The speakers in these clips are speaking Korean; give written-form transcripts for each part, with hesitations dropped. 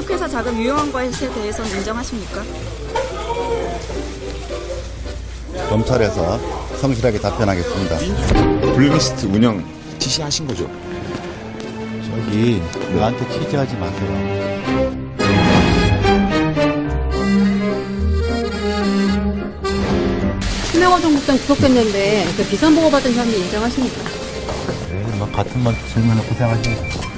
주식회사 자금 유용한 것에 대해서는 인정하십니까? 검찰에서 성실하게 답변하겠습니다. 블랙리스트 운영 지시하신 거죠? 저기 나한테 취재하지 마세요. 추명호 전 국장 구속됐는데 그 비선 보고 받은 혐의 인정하십니까? 네, 뭐 같은 말 질문을 고생하시네.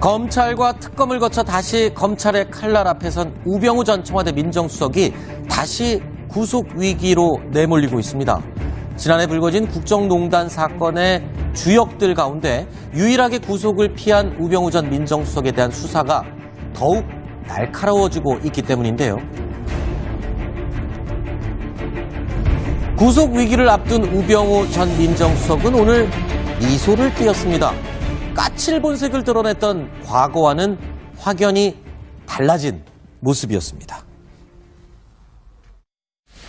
검찰과 특검을 거쳐 다시 검찰의 칼날 앞에 선 우병우 전 청와대 민정수석이 다시 구속 위기로 내몰리고 있습니다. 지난해 불거진 국정농단 사건의 주역들 가운데 유일하게 구속을 피한 우병우 전 민정수석에 대한 수사가 더욱 날카로워지고 있기 때문인데요. 구속 위기를 앞둔 우병우 전 민정수석은 오늘 미소를 띄었습니다. 까칠 본색을 드러냈던 과거와는 확연히 달라진 모습이었습니다.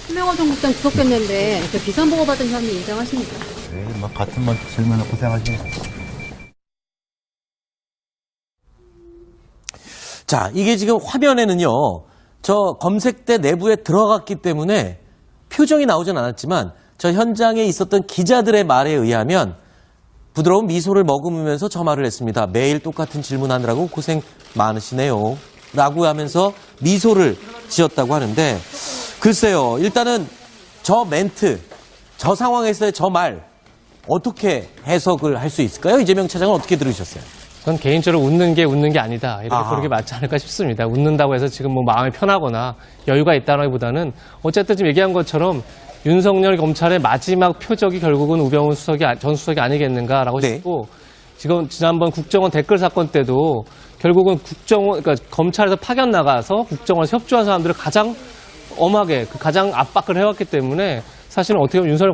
추명호 전 국장 구속됐는데 그 비선 보고 받은 혐의 인정하십니까? 네, 뭐 같은 말 질문을 고생하시네. 자, 이게 지금 화면에는요, 저 검색대 내부에 들어갔기 때문에 표정이 나오진 않았지만 저 현장에 있었던 기자들의 말에 의하면 부드러운 미소를 머금으면서 저 말을 했습니다. 매일 똑같은 질문하느라고 고생 많으시네요. 라고 하면서 미소를 지었다고 하는데, 글쎄요, 일단은 저 멘트, 저 상황에서의 저 말 어떻게 해석을 할 수 있을까요? 이재명 차장은 어떻게 들으셨어요? 전 개인적으로 웃는 게 아니다. 이렇게 아하. 보는 게 맞지 않을까 싶습니다. 웃는다고 해서 지금 뭐 마음이 편하거나 여유가 있다기보다는 어쨌든 지금 얘기한 것처럼 윤석열 검찰의 마지막 표적이 결국은 우병우 전 수석이 아니겠는가라고 네. 싶고, 지금 지난번 국정원 댓글 사건 때도 결국은 그러니까 검찰에서 파견 나가서 국정원에서 협조한 사람들을 가장 엄하게 가장 압박을 해왔기 때문에 사실은 어떻게 보면 윤석열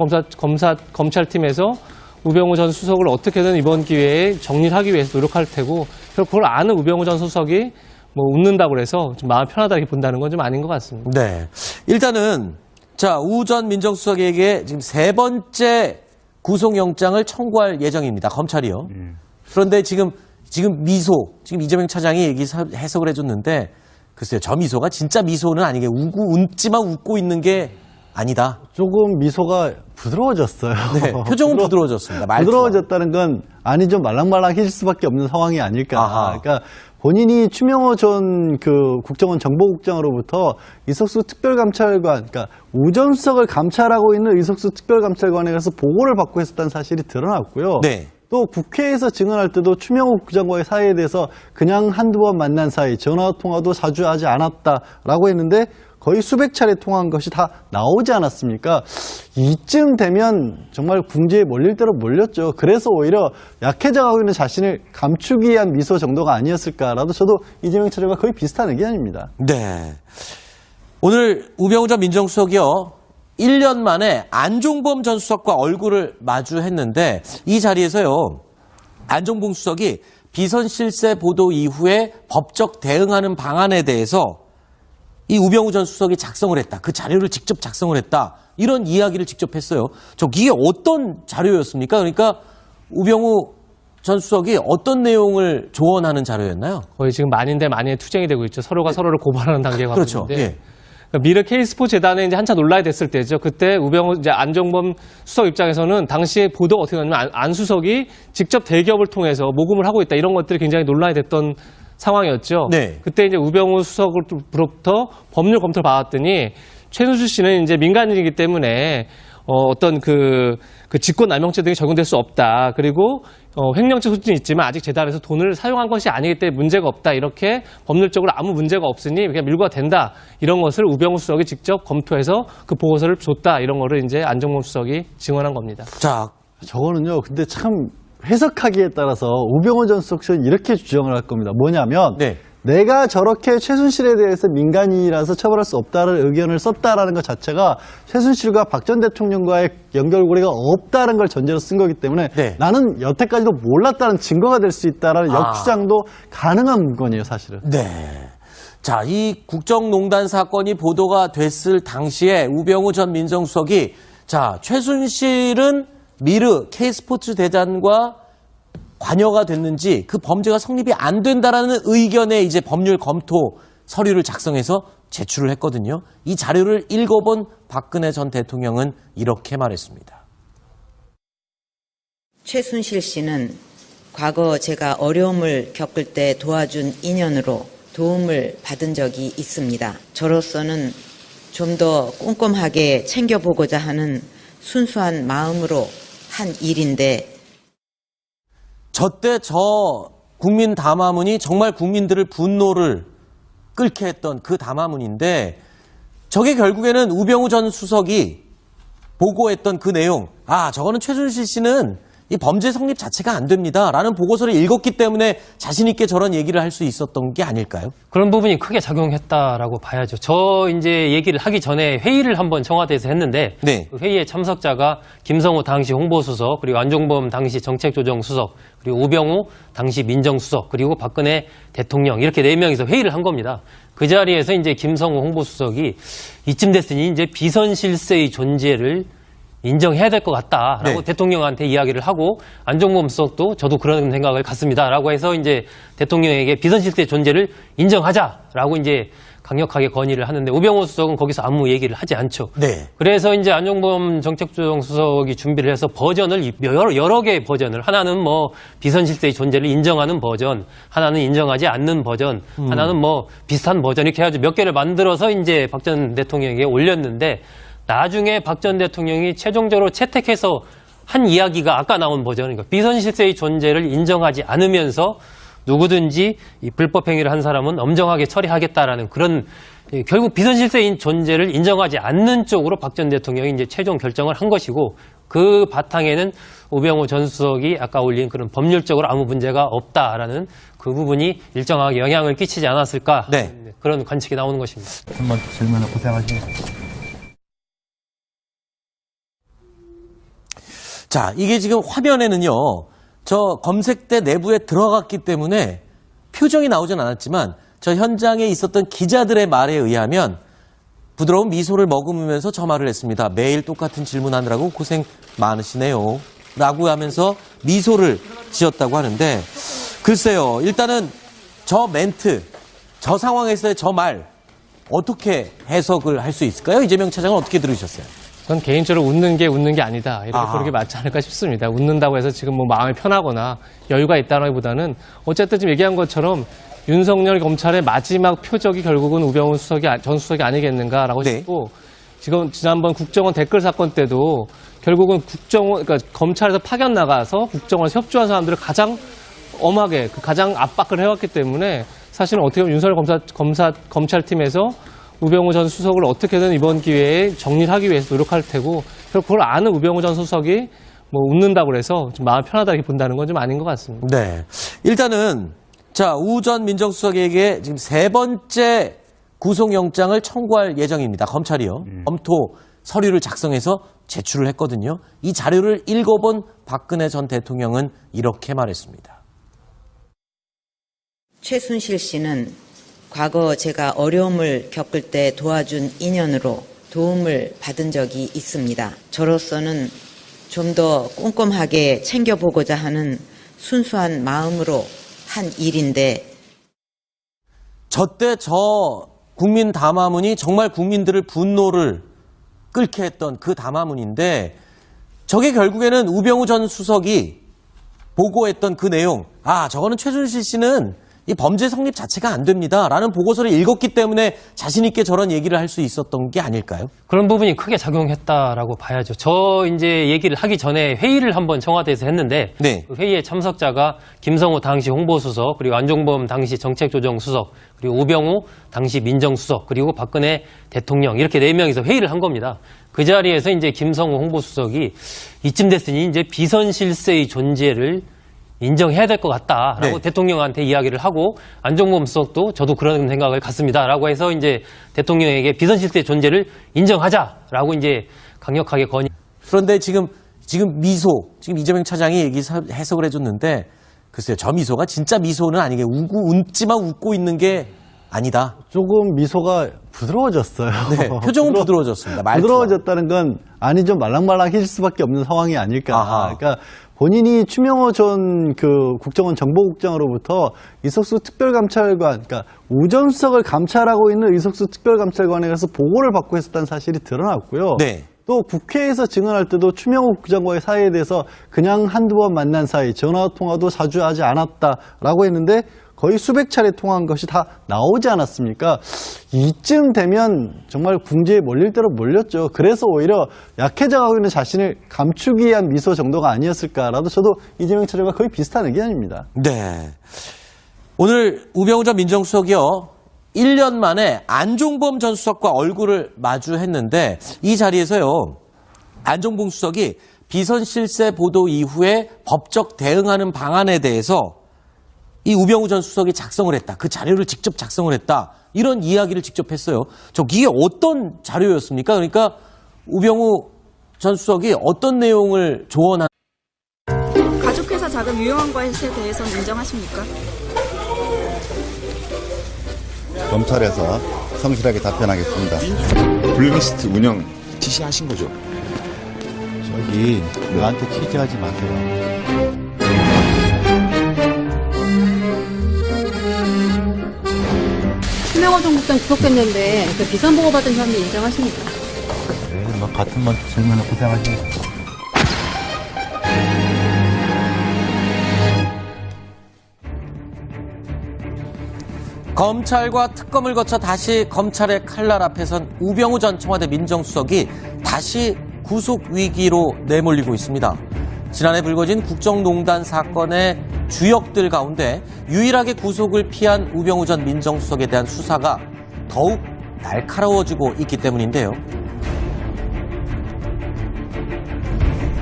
검찰팀에서 우병우 전 수석을 어떻게든 이번 기회에 정리를 하기 위해서 노력할 테고, 결국 그걸 아는 우병우 전 수석이 뭐 웃는다고 해서 좀 마음 편하다고 본다는 건 좀 아닌 것 같습니다. 네. 일단은, 자, 우 전 민정수석에게 지금 세 번째 구속영장을 청구할 예정입니다. 검찰이요. 그런데 지금 미소, 지금 이재명 차장이 해석을 해줬는데, 글쎄요, 저 미소가 진짜 미소는 아니게 웃지만 웃고 있는 게 아니다. 조금 미소가 부드러워졌어요. 네, 표정은 부드러워졌습니다. 말투가. 부드러워졌다는 건 아니 좀 말랑말랑해질 수밖에 없는 상황이 아닐까. 아하. 그러니까 본인이 추명호 전 국정원 정보국장으로부터 이석수 특별감찰관, 그러니까 우 전 수석을 감찰하고 있는 이석수 특별감찰관에 가서 보고를 받고 있었다는 사실이 드러났고요. 네. 또 국회에서 증언할 때도 추명호 국장과의 사이에 대해서 그냥 한두 번 만난 사이, 전화 통화도 자주 하지 않았다라고 했는데 거의 수백 차례 통화한 것이 다 나오지 않았습니까? 이쯤 되면 정말 궁지에 몰릴 대로 몰렸죠. 그래서 오히려 약해져가고 있는 자신을 감추기 위한 미소 정도가 아니었을까라도 저도 이재명 차장과 거의 비슷한 의견입니다. 네. 오늘 우병우 전 민정수석이요, 1년 만에 안종범 전 수석과 얼굴을 마주했는데, 이 자리에서요, 안종범 수석이 비선 실세 보도 이후에 법적 대응하는 방안에 대해서 이 우병우 전 수석이 작성을 했다. 그 자료를 직접 작성을 했다. 이런 이야기를 직접 했어요. 이게 어떤 자료였습니까? 그러니까 우병우 전 수석이 어떤 내용을 조언하는 자료였나요? 거의 지금 만인대 만인의 투쟁이 되고 있죠. 서로가 서로를 고발하는 단계가 가고 그렇죠. 있는데. 예. 그러니까 미르 K스포츠 재단에 이제 한참 논란이 됐을 때죠. 그때 우병우 안종범 수석 입장에서는 당시에 보도가 어떻게 나왔냐면 안 수석이 직접 대기업을 통해서 모금을 하고 있다. 이런 것들이 굉장히 논란이 됐던 상황이었죠. 네. 그때 이제 우병우 수석으로부터 법률 검토를 받았더니 최순실 씨는 이제 민간인이기 때문에 어떤 그 직권남용죄 등이 적용될 수 없다. 그리고 횡령죄 소지는 있지만 아직 재단에서 돈을 사용한 것이 아니기 때문에 문제가 없다. 이렇게 법률적으로 아무 문제가 없으니 그냥 밀고가 된다. 이런 것을 우병우 수석이 직접 검토해서 그 보고서를 줬다. 이런 거를 이제 안종범 수석이 증언한 겁니다. 자, 저거는요, 근데 참 해석하기에 따라서 우병우 전 수석은 이렇게 주장을 할 겁니다. 뭐냐면 네. 내가 저렇게 최순실에 대해서 민간인이라서 처벌할 수 없다는 의견을 썼다라는 것 자체가 최순실과 박 전 대통령과의 연결고리가 없다는 걸 전제로 쓴 거기 때문에 네. 나는 여태까지도 몰랐다는 증거가 될 수 있다라는 역주장도 가능한 문건이에요, 사실은. 네. 자, 이 국정농단 사건이 보도가 됐을 당시에 우병우 전 민정수석이, 자, 최순실은 미르 K스포츠 대장과 관여가 됐는지 그 범죄가 성립이 안 된다라는 의견의 이제 법률 검토 서류를 작성해서 제출을 했거든요. 이 자료를 읽어본 박근혜 전 대통령은 이렇게 말했습니다. 최순실 씨는 과거 제가 어려움을 겪을 때 도와준 인연으로 도움을 받은 적이 있습니다. 저로서는 좀 더 꼼꼼하게 챙겨보고자 하는 순수한 마음으로 한 일인데 저때 저 국민 담화문이 정말 국민들을 분노를 끓게 했던 그 담화문인데 저게 결국에는 우병우 전 수석이 보고했던 그 내용, 저거는 최순실 씨는 이 범죄 성립 자체가 안 됩니다 라는 보고서를 읽었기 때문에 자신 있게 저런 얘기를 할 수 있었던 게 아닐까요? 그런 부분이 크게 작용했다라고 봐야죠. 저 이제 얘기를 하기 전에 회의를 한번 청와대에서 했는데 네. 그 회의의 참석자가 김성호 당시 홍보수석, 그리고 안종범 당시 정책조정수석, 그리고 우병우 당시 민정수석, 그리고 박근혜 대통령 이렇게 4명이서 회의를 한 겁니다. 그 자리에서 이제 김성호 홍보수석이 이쯤 됐으니 이제 비선실세의 존재를 인정해야 될 것 같다라고 네. 대통령한테 이야기를 하고 안종범 수석도 저도 그런 생각을 갖습니다라고 해서 이제 대통령에게 비선실세 존재를 인정하자라고 이제 강력하게 건의를 하는데 우병우 수석은 거기서 아무 얘기를 하지 않죠. 네. 그래서 이제 안종범 정책조정 수석이 준비를 해서 버전을 여러 개의 버전을 하나는 뭐 비선실세의 존재를 인정하는 버전, 하나는 인정하지 않는 버전, 하나는 뭐 비슷한 버전 이렇게 해가지고 몇 개를 만들어서 이제 박 전 대통령에게 올렸는데 나중에 박 전 대통령이 최종적으로 채택해서 한 이야기가 아까 나온 버전이니까 비선실세의 존재를 인정하지 않으면서 누구든지 이 불법 행위를 한 사람은 엄정하게 처리하겠다라는 그런 결국 비선실세인 존재를 인정하지 않는 쪽으로 박 전 대통령이 이제 최종 결정을 한 것이고 그 바탕에는 우병우 전 수석이 아까 올린 그런 법률적으로 아무 문제가 없다라는 그 부분이 일정하게 영향을 끼치지 않았을까 네. 그런 관측이 나오는 것입니다. 한번 질문을 고생하시네요. 자, 이게 지금 화면에는요, 저 검색대 내부에 들어갔기 때문에 표정이 나오진 않았지만 저 현장에 있었던 기자들의 말에 의하면 부드러운 미소를 머금으면서 저 말을 했습니다. 매일 똑같은 질문하느라고 고생 많으시네요. 라고 하면서 미소를 지었다고 하는데 글쎄요, 일단은 저 멘트, 저 상황에서의 저 말 어떻게 해석을 할 수 있을까요? 이재명 차장은 어떻게 들으셨어요? 전 개인적으로 웃는 게 아니다. 이렇게 보는 게 맞지 않을까 싶습니다. 웃는다고 해서 지금 뭐 마음이 편하거나 여유가 있다기보다는 어쨌든 지금 얘기한 것처럼 윤석열 검찰의 마지막 표적이 결국은 우병우 전 수석이 아니겠는가라고 네. 싶고 지금 지난번 국정원 댓글 사건 때도 결국은 그러니까 검찰에서 파견 나가서 국정원에서 협조한 사람들을 가장 엄하게 가장 압박을 해왔기 때문에 사실은 어떻게 보면 윤석열 검찰팀에서 우병우 전 수석을 어떻게든 이번 기회에 정리를 하기 위해서 노력할 테고 결국 그걸 아는 우병우 전 수석이 뭐 웃는다고 해서 좀 마음 편하다 이렇게 본다는 건 좀 아닌 것 같습니다. 네. 일단은 자, 우 전 민정수석에게 지금 3번째 구속영장을 청구할 예정입니다. 검찰이요. 검토 서류를 작성해서 제출을 했거든요. 이 자료를 읽어본 박근혜 전 대통령은 이렇게 말했습니다. 최순실 씨는 과거 제가 어려움을 겪을 때 도와준 인연으로 도움을 받은 적이 있습니다. 저로서는 좀 더 꼼꼼하게 챙겨보고자 하는 순수한 마음으로 한 일인데 저때 저 국민 담화문이 정말 국민들을 분노를 끓게 했던 그 담화문인데 저게 결국에는 우병우 전 수석이 보고했던 그 내용, 저거는 최순실 씨는 이 범죄 성립 자체가 안 됩니다 라는 보고서를 읽었기 때문에 자신 있게 저런 얘기를 할 수 있었던 게 아닐까요? 그런 부분이 크게 작용했다라고 봐야죠. 저 이제 얘기를 하기 전에 회의를 한번 청와대에서 했는데 네. 그 회의의 참석자가 김성호 당시 홍보수석, 그리고 안종범 당시 정책조정수석, 그리고 우병우 당시 민정수석, 그리고 박근혜 대통령 이렇게 4명이서 회의를 한 겁니다. 그 자리에서 이제 김성호 홍보수석이 이쯤 됐으니 이제 비선실세의 존재를 인정해야 될 것 같다라고 네. 대통령한테 이야기를 하고 안종범 수석도 저도 그런 생각을 갖습니다라고 해서 이제 대통령에게 비선실세 존재를 인정하자라고 이제 강력하게 건의. 그런데 지금 미소, 지금 이재명 차장이 해석을 해줬는데 글쎄요, 저 미소가 진짜 미소는 아니게 웃지만 웃고 있는 게 아니다. 조금 미소가 부드러워졌어요. 네, 표정은 부드러워졌습니다. 말투가. 부드러워졌다는 건 아니 좀 말랑말랑해질 수밖에 없는 상황이 아닐까. 아하. 그러니까 본인이 추명호 전 그 국정원 정보국장으로부터 이석수 특별감찰관, 그러니까 우전수석을 감찰하고 있는 이석수 특별감찰관에 가서 보고를 받고 있었다는 사실이 드러났고요. 네. 또 국회에서 증언할 때도 추명호 국장과의 사이에 대해서 그냥 한두 번 만난 사이, 전화 통화도 자주 하지 않았다라고 했는데 거의 수백 차례 통화한 것이 다 나오지 않았습니까? 이쯤 되면 정말 궁지에 몰릴 대로 몰렸죠. 그래서 오히려 약해져가고 있는 자신을 감추기 위한 미소 정도가 아니었을까라도 저도 이재명 차장과 거의 비슷한 의견입니다. 네. 오늘 우병우 전 민정수석이요. 1년 만에 안종범 전 수석과 얼굴을 마주했는데 이 자리에서요. 안종범 수석이 비선 실세 보도 이후에 법적 대응하는 방안에 대해서 이 우병우 전 수석이 작성을 했다. 그 자료를 직접 작성을 했다. 이런 이야기를 직접 했어요. 이게 어떤 자료였습니까? 그러니까 우병우 전 수석이 어떤 내용을 조언한 가족회사 자금 유용한 것에 대해서는 인정하십니까? 검찰에서 성실하게 답변하겠습니다. 블랙리스트 운영 지시하신 거죠? 저기 나한테 취재하지 마세요. 추명호 전 국장 구속됐는데 그 비선 보고 받은 혐의 인정하십니까? 네, 뭐 같은 번 질문을 고생하시네. 검찰과 특검을 거쳐 다시 검찰의 칼날 앞에 선 우병우 전 청와대 민정수석이 다시 구속 위기로 내몰리고 있습니다. 지난해 불거진 국정농단 사건의 주역들 가운데 유일하게 구속을 피한 우병우 전 민정수석에 대한 수사가 더욱 날카로워지고 있기 때문인데요.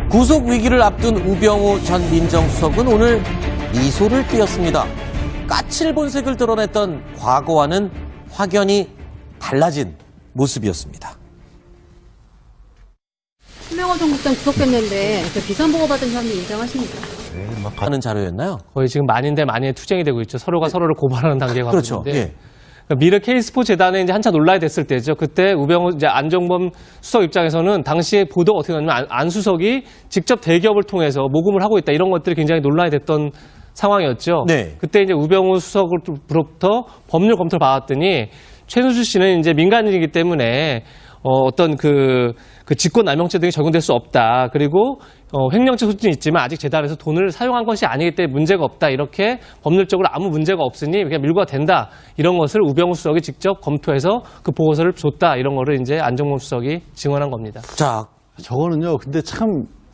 구속 위기를 앞둔 우병우 전 민정수석은 오늘 미소를 띄었습니다. 까칠 본색을 드러냈던 과거와는 확연히 달라진 모습이었습니다. 추명호 전 국장 구속됐는데 그 비선 보고 받은 혐의 인정하십니까? 네, 뭐 하는 자료였나요? 거의 지금 만인대 만인의 투쟁이 되고 있죠. 서로가 서로를 고발하는 단계가 그렇죠. 있는데 예. 미르 K스포 재단에 이제 한차 논란이 됐을 때죠. 그때 우병우 이제 안종범 수석 입장에서는 당시에 보도가 어떻게 나냐면 안 수석이 직접 대기업을 통해서 모금을 하고 있다 이런 것들이 굉장히 논란이 됐던 상황이었죠. 네. 그때 이제 우병우 수석으로부터 법률 검토를 받았더니 최순실 씨는 이제 민간인이기 때문에 어떤 그 직권남용죄 등이 적용될 수 없다. 그리고 횡령죄 소지는 있지만 아직 재단에서 돈을 사용한 것이 아니기 때문에 문제가 없다. 이렇게 법률적으로 아무 문제가 없으니 그냥 밀고가 된다. 이런 것을 우병우 수석이 직접 검토해서 그 보고서를 줬다. 이런 거를 이제 안종범 수석이 증언한 겁니다. 자, 저거는요, 근데 참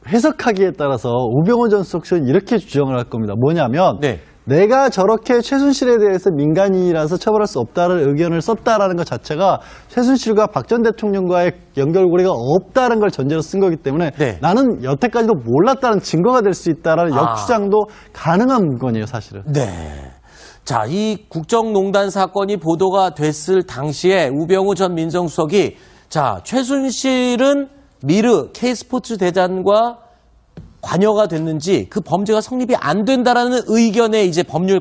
해석하기에 따라서 우병우 전 수석은 이렇게 주장을 할 겁니다. 뭐냐면 네. 내가 저렇게 최순실에 대해서 민간인이라서 처벌할 수 없다는 의견을 썼다라는 것 자체가 최순실과 박 전 대통령과의 연결고리가 없다는 걸 전제로 쓴 거기 때문에 네. 나는 여태까지도 몰랐다는 증거가 될 수 있다라는 역주장도 가능한 문건이에요, 사실은. 네. 자, 이 국정농단 사건이 보도가 됐을 당시에 우병우 전 민정수석이 자, 최순실은 미르 K스포츠 대장과 관여가 됐는지 그 범죄가 성립이 안 된다라는 의견에 이제 법률